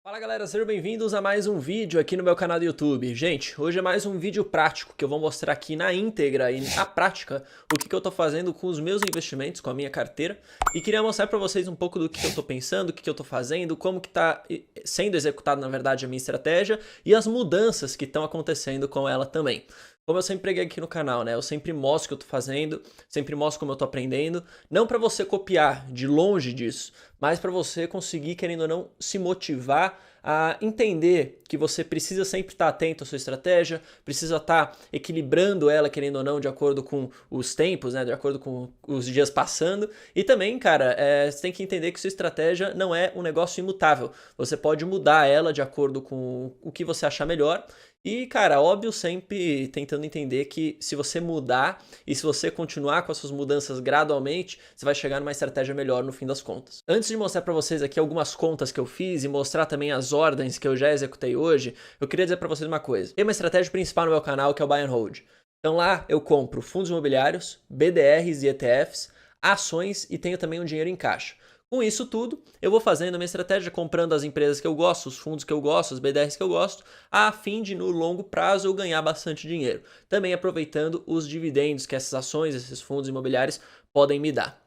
Fala galera, sejam bem-vindos a mais um vídeo aqui no meu canal do YouTube. Gente, hoje é mais um vídeo prático que eu vou mostrar aqui na íntegra e na prática o que eu tô fazendo com os meus investimentos, com a minha carteira. E queria mostrar pra vocês um pouco do que eu tô pensando, o que eu tô fazendo, como que tá sendo executado na verdade a minha estratégia e as mudanças que estão acontecendo com ela também. Como eu sempre preguei aqui no canal, né? Eu sempre mostro o que eu tô fazendo, sempre mostro como eu tô aprendendo. Não para você copiar, de longe disso, mas para você conseguir, querendo ou não, se motivar a entender que você precisa sempre estar atento à sua estratégia, precisa estar equilibrando ela, querendo ou não, de acordo com os tempos, né? De acordo com os dias passando. E também, cara, você tem que entender que sua estratégia não é um negócio imutável. Você pode mudar ela de acordo com o que você achar melhor. E, cara, óbvio, sempre tentando entender que se você mudar e se você continuar com as suas mudanças gradualmente, você vai chegar numa estratégia melhor no fim das contas. Antes de mostrar para vocês aqui algumas contas que eu fiz e mostrar também as ordens que eu já executei hoje, eu queria dizer para vocês uma coisa. Tem uma estratégia principal no meu canal que é o Buy and Hold. Então lá eu compro fundos imobiliários, BDRs e ETFs, ações e tenho também um dinheiro em caixa. Com isso tudo, eu vou fazendo a minha estratégia comprando as empresas que eu gosto, os fundos que eu gosto, os BDRs que eu gosto, a fim de no longo prazo eu ganhar bastante dinheiro. Também aproveitando os dividendos que essas ações, esses fundos imobiliários podem me dar.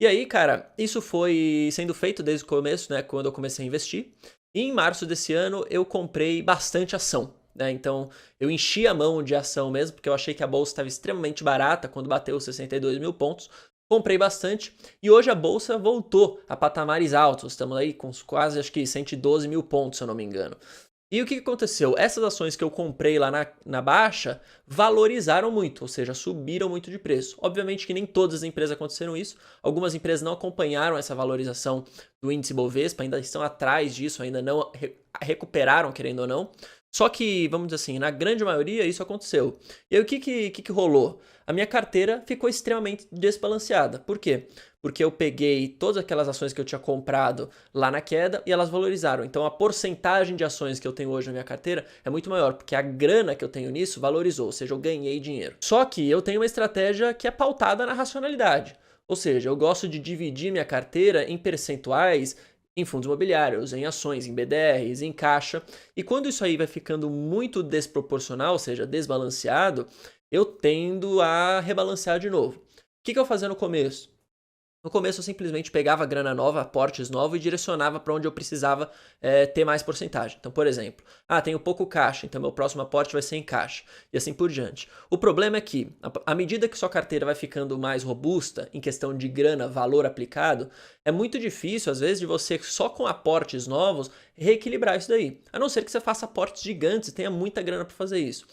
E aí, cara, isso foi sendo feito desde o começo, né, quando eu comecei a investir. E em março desse ano eu comprei bastante ação. Então eu enchi a mão de ação mesmo, porque eu achei que a bolsa estava extremamente barata quando bateu os 62 mil pontos. Comprei bastante e hoje a bolsa voltou a patamares altos. Estamos aí com quase, acho que 112 mil pontos, se eu não me engano. E o que aconteceu? Essas ações que eu comprei lá na baixa valorizaram muito, ou seja, subiram muito de preço. Obviamente que nem todas as empresas aconteceram isso. Algumas empresas não acompanharam essa valorização do índice Bovespa, ainda estão atrás disso, ainda não recuperaram, querendo ou não. Só que, vamos dizer assim, na grande maioria isso aconteceu. E aí o que rolou? A minha carteira ficou extremamente desbalanceada. Por quê? Porque eu peguei todas aquelas ações que eu tinha comprado lá na queda e elas valorizaram. Então a porcentagem de ações que eu tenho hoje na minha carteira é muito maior, porque a grana que eu tenho nisso valorizou, ou seja, eu ganhei dinheiro. Só que eu tenho uma estratégia que é pautada na racionalidade. Ou seja, eu gosto de dividir minha carteira em percentuais, em fundos imobiliários, em ações, em BDRs, em caixa. E quando isso aí vai ficando muito desproporcional, ou seja, desbalanceado, eu tendo a rebalancear de novo. O que eu fazia no começo? No começo eu simplesmente pegava grana nova, aportes novos e direcionava para onde eu precisava ter mais porcentagem. Então, por exemplo, tenho pouco caixa, então meu próximo aporte vai ser em caixa e assim por diante. O problema é que, à medida que sua carteira vai ficando mais robusta em questão de grana, valor aplicado, é muito difícil, às vezes, de você só com aportes novos reequilibrar isso daí. A não ser que você faça aportes gigantes e tenha muita grana para fazer isso.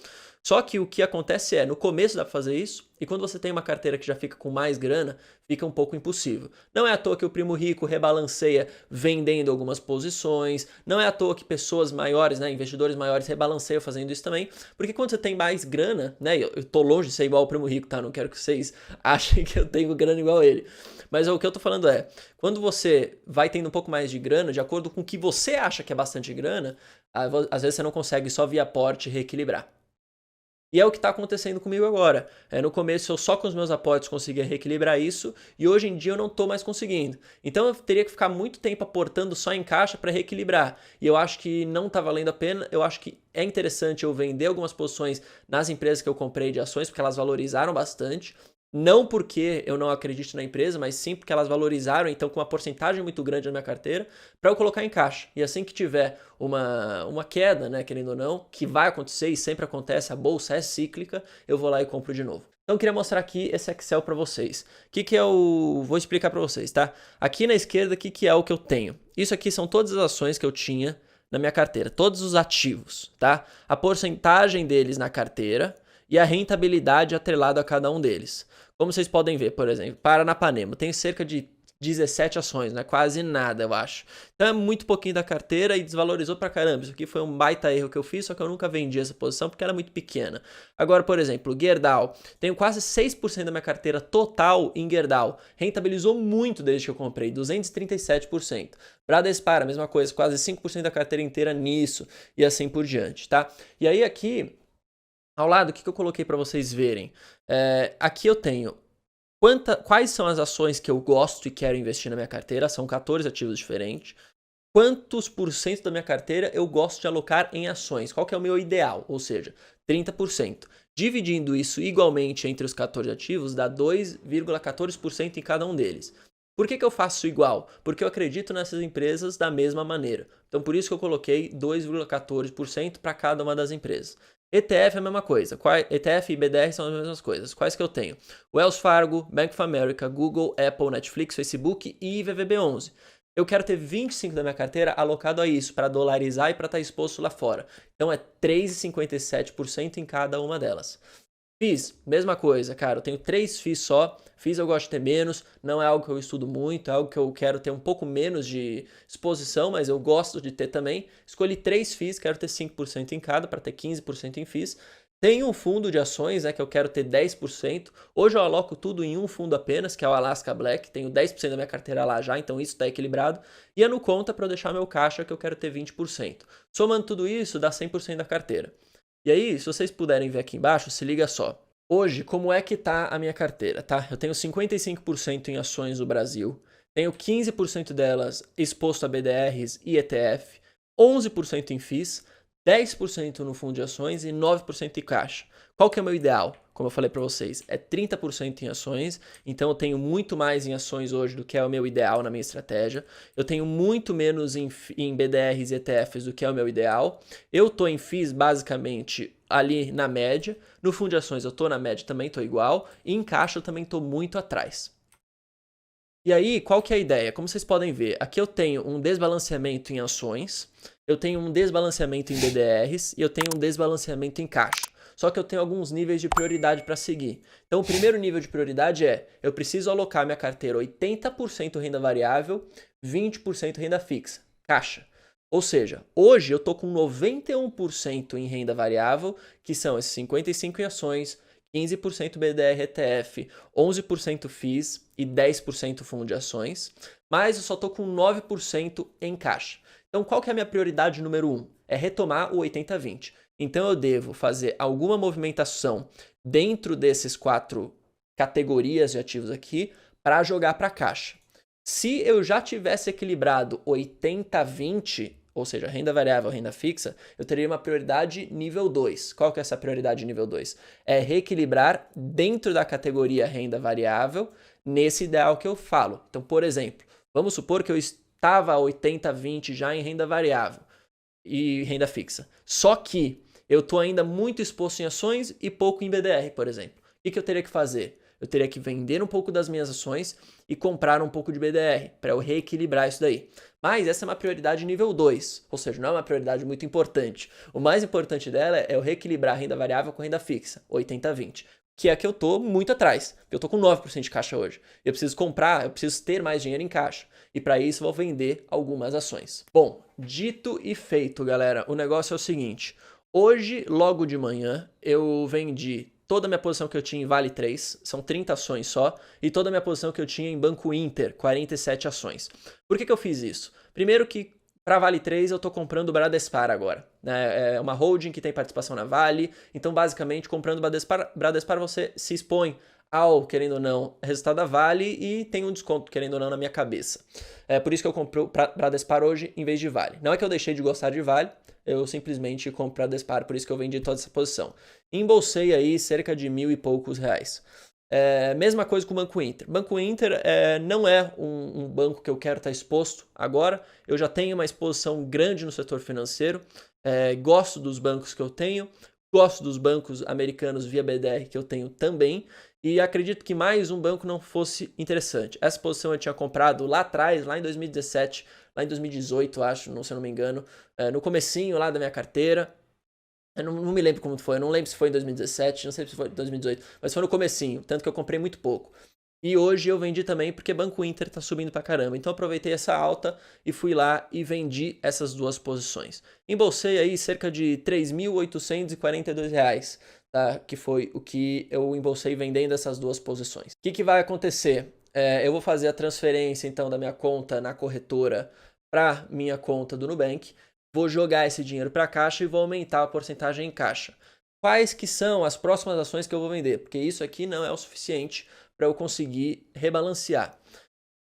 Só que o que acontece é, no começo dá pra fazer isso, e quando você tem uma carteira que já fica com mais grana, fica um pouco impossível. Não é à toa que o primo rico rebalanceia vendendo algumas posições, não é à toa que pessoas maiores, né, investidores maiores rebalanceiam fazendo isso também, porque quando você tem mais grana, né, eu tô longe de ser igual ao primo rico, tá? Não quero que vocês achem que eu tenho grana igual a ele. Mas o que eu tô falando é, quando você vai tendo um pouco mais de grana, de acordo com o que você acha que é bastante grana, às vezes você não consegue só via aporte reequilibrar. E é o que está acontecendo comigo agora. No começo eu só com os meus aportes conseguia reequilibrar isso e hoje em dia eu não estou mais conseguindo. Então eu teria que ficar muito tempo aportando só em caixa para reequilibrar. E eu acho que não está valendo a pena. Eu acho que é interessante eu vender algumas posições nas empresas que eu comprei de ações porque elas valorizaram bastante. Não porque eu não acredito na empresa, mas sim porque elas valorizaram, então com uma porcentagem muito grande na minha carteira, para eu colocar em caixa. E assim que tiver uma queda, né, querendo ou não, que vai acontecer e sempre acontece, a bolsa é cíclica, eu vou lá e compro de novo. Então eu queria mostrar aqui esse Excel para vocês. O que é o... Vou explicar para vocês, tá? Aqui na esquerda, o que é o que eu tenho? Isso aqui são todas as ações que eu tinha na minha carteira, todos os ativos, tá? A porcentagem deles na carteira e a rentabilidade atrelada a cada um deles. Como vocês podem ver, por exemplo, Paranapanema tem cerca de 17 ações, né? Quase nada, eu acho. Então é muito pouquinho da carteira e desvalorizou pra caramba. Isso aqui foi um baita erro que eu fiz, só que eu nunca vendi essa posição porque era muito pequena. Agora, por exemplo, Gerdau. Tenho quase 6% da minha carteira total em Gerdau. Rentabilizou muito desde que eu comprei, 237%. Bradespar, a mesma coisa, quase 5% da carteira inteira nisso e assim por diante, tá? E aí aqui, ao lado, o que eu coloquei para vocês verem? Aqui eu tenho quais são as ações que eu gosto e quero investir na minha carteira. São 14 ativos diferentes. quantos por cento da minha carteira eu gosto de alocar em ações, qual que é o meu ideal, ou seja, 30%. Dividindo isso igualmente entre os 14 ativos, dá 2,14% em cada um deles. Por que eu faço igual? Porque eu acredito nessas empresas da mesma maneira. Então, por isso que eu coloquei 2,14% para cada uma das empresas. ETF é a mesma coisa. ETF e BDR são as mesmas coisas. Quais que eu tenho? Wells Fargo, Bank of America, Google, Apple, Netflix, Facebook e VVB11. Eu quero ter 25% da minha carteira alocado a isso, para dolarizar e para estar exposto lá fora. Então é 3,57% em cada uma delas. FIIs, mesma coisa, cara, eu tenho 3 FIIs só, FIIs eu gosto de ter menos, não é algo que eu estudo muito, é algo que eu quero ter um pouco menos de exposição, mas eu gosto de ter também. Escolhi 3 FIIs, quero ter 5% em cada, para ter 15% em FIIs. Tenho um fundo de ações, que eu quero ter 10%. Hoje eu aloco tudo em um fundo apenas, que é o Alaska Black. Tenho 10% da minha carteira lá já, então isso está equilibrado. E a no conta para eu deixar meu caixa, que eu quero ter 20%. Somando tudo isso, dá 100% da carteira. E aí, se vocês puderem ver aqui embaixo, se liga só. Hoje, como é que tá a minha carteira, tá? Eu tenho 55% em ações do Brasil, tenho 15% delas exposto a BDRs e ETF, 11% em FIIs, 10% no fundo de ações e 9% em caixa. Qual que é o meu ideal? Como eu falei para vocês, é 30% em ações, então eu tenho muito mais em ações hoje do que é o meu ideal na minha estratégia. Eu tenho muito menos em BDRs e ETFs do que é o meu ideal. Eu tô em FIIs basicamente ali na média. No fundo de ações eu tô na média também, tô igual. E em caixa eu também tô muito atrás. E aí, qual que é a ideia? Como vocês podem ver, aqui eu tenho um desbalanceamento em ações, eu tenho um desbalanceamento em BDRs e eu tenho um desbalanceamento em caixa. Só que eu tenho alguns níveis de prioridade para seguir. Então, o primeiro nível de prioridade é, eu preciso alocar minha carteira 80% renda variável, 20% renda fixa, caixa. Ou seja, hoje eu estou com 91% em renda variável, que são esses 55% em ações, 15% BDR ETF, 11% FIIs e 10% fundo de ações, mas eu só estou com 9% em caixa. Então, qual que é a minha prioridade número 1? É retomar o 80-20. Então, eu devo fazer alguma movimentação dentro desses 4 categorias de ativos aqui para jogar para a caixa. Se eu já tivesse equilibrado 80-20, ou seja, renda variável, renda fixa, eu teria uma prioridade nível 2. Qual que é essa prioridade nível 2? É reequilibrar dentro da categoria renda variável, nesse ideal que eu falo. Então, por exemplo, vamos supor que eu estava 80-20 já em renda variável e renda fixa. Só que eu estou ainda muito exposto em ações e pouco em BDR, por exemplo. O que eu teria que fazer? Eu teria que vender um pouco das minhas ações e comprar um pouco de BDR, para eu reequilibrar isso daí. Mas essa é uma prioridade nível 2, ou seja, não é uma prioridade muito importante. O mais importante dela é eu reequilibrar a renda variável com renda fixa, 80-20, que é a que eu estou muito atrás. Eu estou com 9% de caixa hoje. Eu preciso comprar, eu preciso ter mais dinheiro em caixa. E para isso eu vou vender algumas ações. Bom, dito e feito, galera, o negócio é o seguinte. Hoje, logo de manhã, eu vendi toda a minha posição que eu tinha em Vale 3, são 30 ações só, e toda a minha posição que eu tinha em Banco Inter, 47 ações. Por que eu fiz isso? Primeiro que para Vale 3 eu estou comprando o Bradespar agora, né? É uma holding que tem participação na Vale, então basicamente comprando o Bradespar você se expõe ao, querendo ou não, resultado da Vale e tem um desconto, querendo ou não, na minha cabeça. É por isso que eu compro Bradespar hoje em vez de Vale. Não é que eu deixei de gostar de Vale, eu simplesmente compro Bradespar, por isso que eu vendi toda essa posição. Embolsei aí cerca de 1.000 e poucos reais. Mesma coisa com o Banco Inter. Banco Inter não é um banco que eu quero estar exposto agora. Eu já tenho uma exposição grande no setor financeiro. Gosto dos bancos que eu tenho. Gosto dos bancos americanos via BDR que eu tenho também. E acredito que mais um banco não fosse interessante. Essa posição eu tinha comprado lá atrás, lá em 2017, lá em 2018, acho, se eu não me engano. No comecinho lá da minha carteira. Eu não me lembro como foi, eu não lembro se foi em 2017, não sei se foi em 2018, mas foi no comecinho, tanto que eu comprei muito pouco. E hoje eu vendi também porque Banco Inter tá subindo pra caramba. Então aproveitei essa alta e fui lá e vendi essas duas posições. Embolsei aí cerca de R$ 3.842, tá? Que foi o que eu embolsei vendendo essas duas posições. O que vai acontecer? Eu vou fazer a transferência então da minha conta na corretora para minha conta do Nubank. Vou jogar esse dinheiro para a caixa e vou aumentar a porcentagem em caixa. Quais que são as próximas ações que eu vou vender? Porque isso aqui não é o suficiente para eu conseguir rebalancear.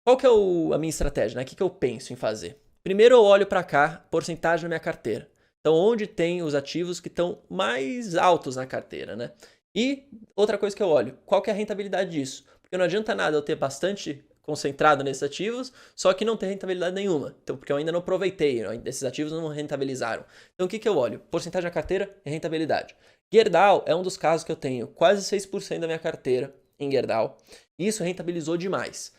Qual que é a minha estratégia, né? O que eu penso em fazer? Primeiro eu olho para cá, porcentagem da minha carteira. Então, onde tem os ativos que estão mais altos na carteira, né? E outra coisa que eu olho, qual que é a rentabilidade disso? Porque não adianta nada eu ter bastante concentrado nesses ativos, só que não ter rentabilidade nenhuma. Então, porque eu ainda não aproveitei, esses ativos não rentabilizaram. Então, o que eu olho? Porcentagem da carteira e rentabilidade. Gerdau é um dos casos que eu tenho quase 6% da minha carteira em Gerdau. E isso rentabilizou demais.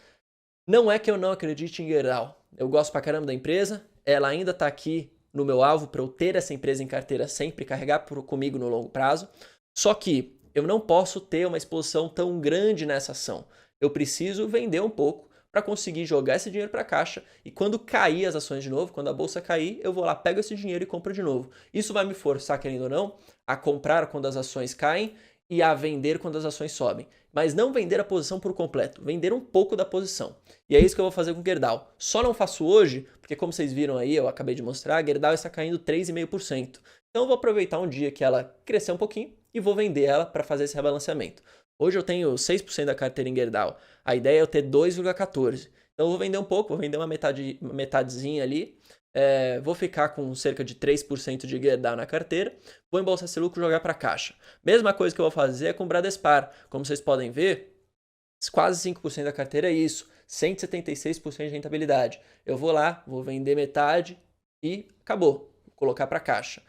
Não é que eu não acredite em Gerdau. Eu gosto pra caramba da empresa, ela ainda está aqui no meu alvo para eu ter essa empresa em carteira sempre, carregar comigo no longo prazo. Só que eu não posso ter uma exposição tão grande nessa ação. Eu preciso vender um pouco para conseguir jogar esse dinheiro para a caixa e quando cair as ações de novo, quando a bolsa cair, eu vou lá, pego esse dinheiro e compro de novo. Isso vai me forçar, querendo ou não, a comprar quando as ações caem e a vender quando as ações sobem. Mas não vender a posição por completo, vender um pouco da posição. E é isso que eu vou fazer com o Gerdau. Só não faço hoje, porque como vocês viram aí, eu acabei de mostrar, a Gerdau está caindo 3,5%. Então eu vou aproveitar um dia que ela crescer um pouquinho e vou vender ela para fazer esse rebalanceamento. Hoje eu tenho 6% da carteira em Gerdau. A ideia é eu ter 2,14%. Então eu vou vender um pouco, vou vender uma metadezinha ali. Vou ficar com cerca de 3% de Gerdau na carteira. Vou embolsar esse lucro e jogar para caixa. Mesma coisa que eu vou fazer é com o Bradespar. Como vocês podem ver, quase 5% da carteira é isso. 176% de rentabilidade. Eu vou lá, vou vender metade e acabou. Vou colocar para caixa.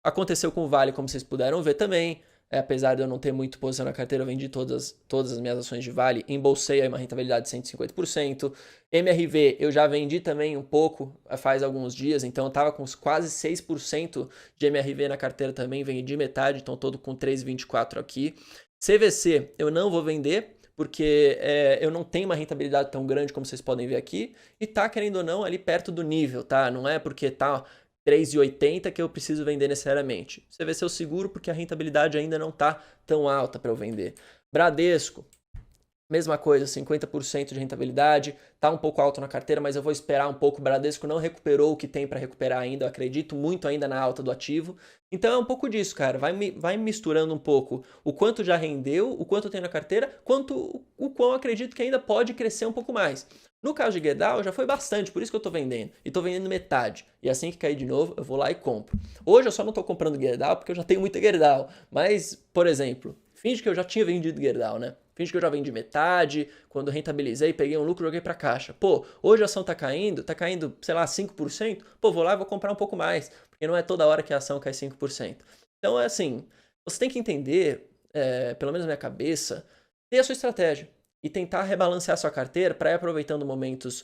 Aconteceu com o Vale, como vocês puderam ver também. Apesar de eu não ter muito posição na carteira, eu vendi todas as minhas ações de Vale, embolsei aí uma rentabilidade de 150%. MRV eu já vendi também um pouco faz alguns dias, então eu estava com quase 6% de MRV na carteira também, vendi metade, então todo com 3,24 aqui. CVC eu não vou vender, porque eu não tenho uma rentabilidade tão grande como vocês podem ver aqui, e tá, querendo ou não, ali perto do nível, tá? Não é porque tá 3,80 que eu preciso vender necessariamente. Você vê se eu seguro porque a rentabilidade ainda não está tão alta para eu vender. Bradesco, mesma coisa, 50% de rentabilidade, tá um pouco alto na carteira, mas eu vou esperar um pouco. O Bradesco não recuperou o que tem para recuperar ainda, eu acredito muito ainda na alta do ativo. Então é um pouco disso, cara, vai misturando um pouco o quanto já rendeu, o quanto tem na carteira, quanto o quão eu acredito que ainda pode crescer um pouco mais. No caso de Gerdau, já foi bastante, por isso que eu estou vendendo. E estou vendendo metade. E assim que cair de novo, eu vou lá e compro. Hoje eu só não estou comprando Gerdau porque eu já tenho muita Gerdau. Mas, por exemplo, finge que eu já tinha vendido Gerdau, né? Finge que eu já vendi metade, quando rentabilizei, peguei um lucro, joguei para caixa. Pô, hoje a ação tá caindo, sei lá, 5%. Pô, vou lá e vou comprar um pouco mais, porque não é toda hora que a ação cai 5%. Então é assim, você tem que entender, pelo menos na minha cabeça, ter a sua estratégia e tentar rebalancear sua carteira para ir aproveitando momentos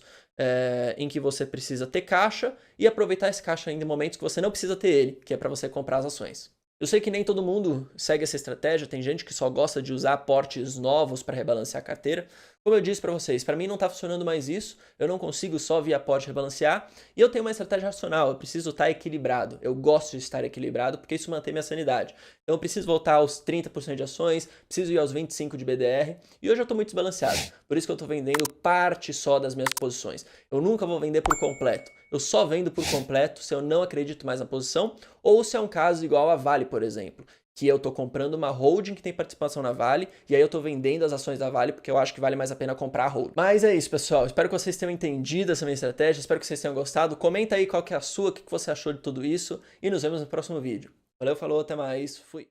em que você precisa ter caixa e aproveitar esse caixa ainda em momentos que você não precisa ter ele, que é para você comprar as ações. Eu sei que nem todo mundo segue essa estratégia, tem gente que só gosta de usar aportes novos para rebalancear a carteira. Como eu disse para vocês, para mim não está funcionando mais isso, eu não consigo só via aporte rebalancear e eu tenho uma estratégia racional, eu preciso estar equilibrado, eu gosto de estar equilibrado porque isso mantém minha sanidade. Então eu preciso voltar aos 30% de ações, preciso ir aos 25% de BDR e hoje eu estou muito desbalanceado, por isso que eu estou vendendo parte só das minhas posições. Eu nunca vou vender por completo, eu só vendo por completo se eu não acredito mais na posição ou se é um caso igual a Vale, por exemplo, que eu estou comprando uma holding que tem participação na Vale, e aí eu estou vendendo as ações da Vale porque eu acho que vale mais a pena comprar a holding. Mas é isso, pessoal. Espero que vocês tenham entendido essa minha estratégia, espero que vocês tenham gostado. Comenta aí qual que é a sua, o que você achou de tudo isso, e nos vemos no próximo vídeo. Valeu, falou, até mais, fui!